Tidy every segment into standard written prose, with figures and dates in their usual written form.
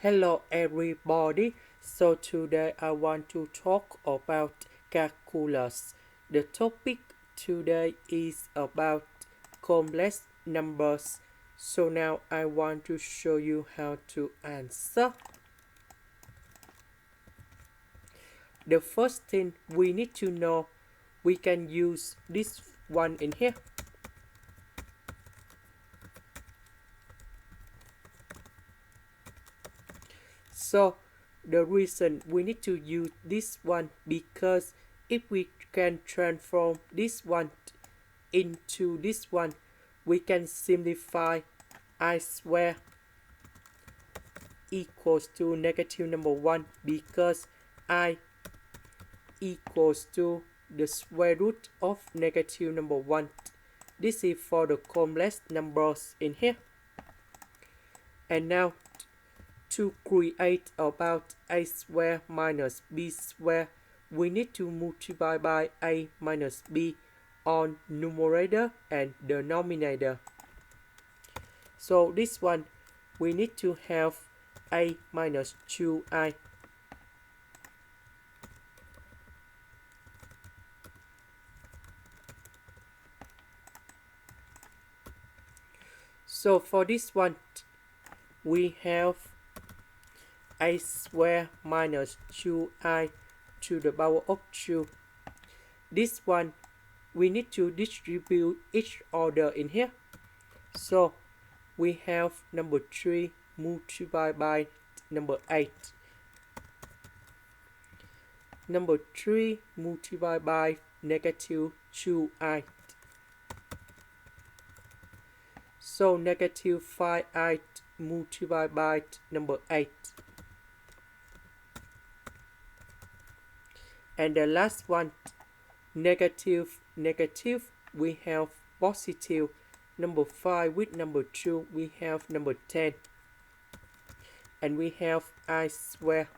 Hello everybody. So today I want to talk about calculus. The topic today is about complex numbers. So now I want to show you how to answer. The first thing we need to know, we can use this one in here. So the reason we need to use this one, because if we can transform this one into this one, we can simplify I square equals to negative number 1, because I equals to the square root of negative number 1. This is for the complex numbers in here. And now to create about a square minus b square, we need to multiply by a minus b on numerator and denominator. So this one, we need to have a minus 2i. So for this one, we have a square minus 2i to the power of 2. This one, we need to distribute each order in here. So we have number 3 multiplied by number 8. Number 3 multiplied by negative 2i. So negative 5i multiplied by number 8. And the last one, negative, we have positive. Number 5 with number 2, we have number 10. And we have I square.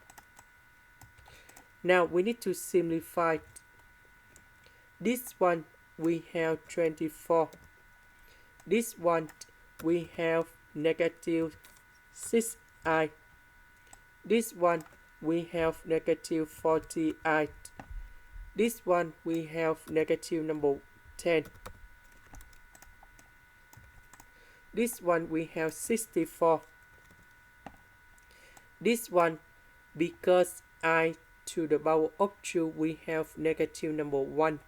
Now we need to simplify. This one, we have 24. This one, we have negative 6i. This one, we have negative 48. This one, we have negative number 10. This one, we have 64. This one, because I to the power of 2, we have negative number 1.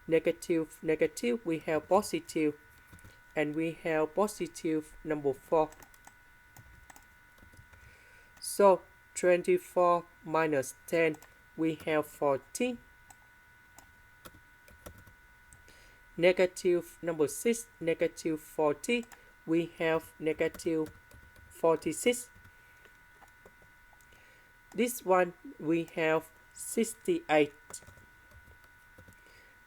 Negative, we have positive. And we have positive number 4. So 24 minus 10, we have 14. Negative number 6, negative 40, we have negative 46. This one, we have 68.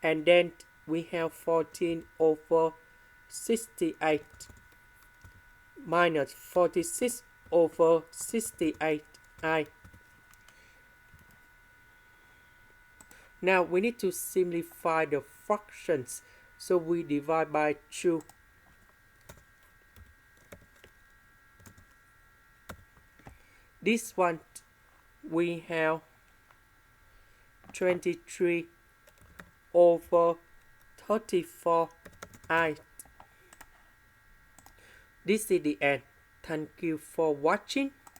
And then we have 14 over 68 minus 46 over 68i. Now we need to simplify the fractions, so we divide by 2. This one, we have 23 over 34i. This is the end. Thank you for watching.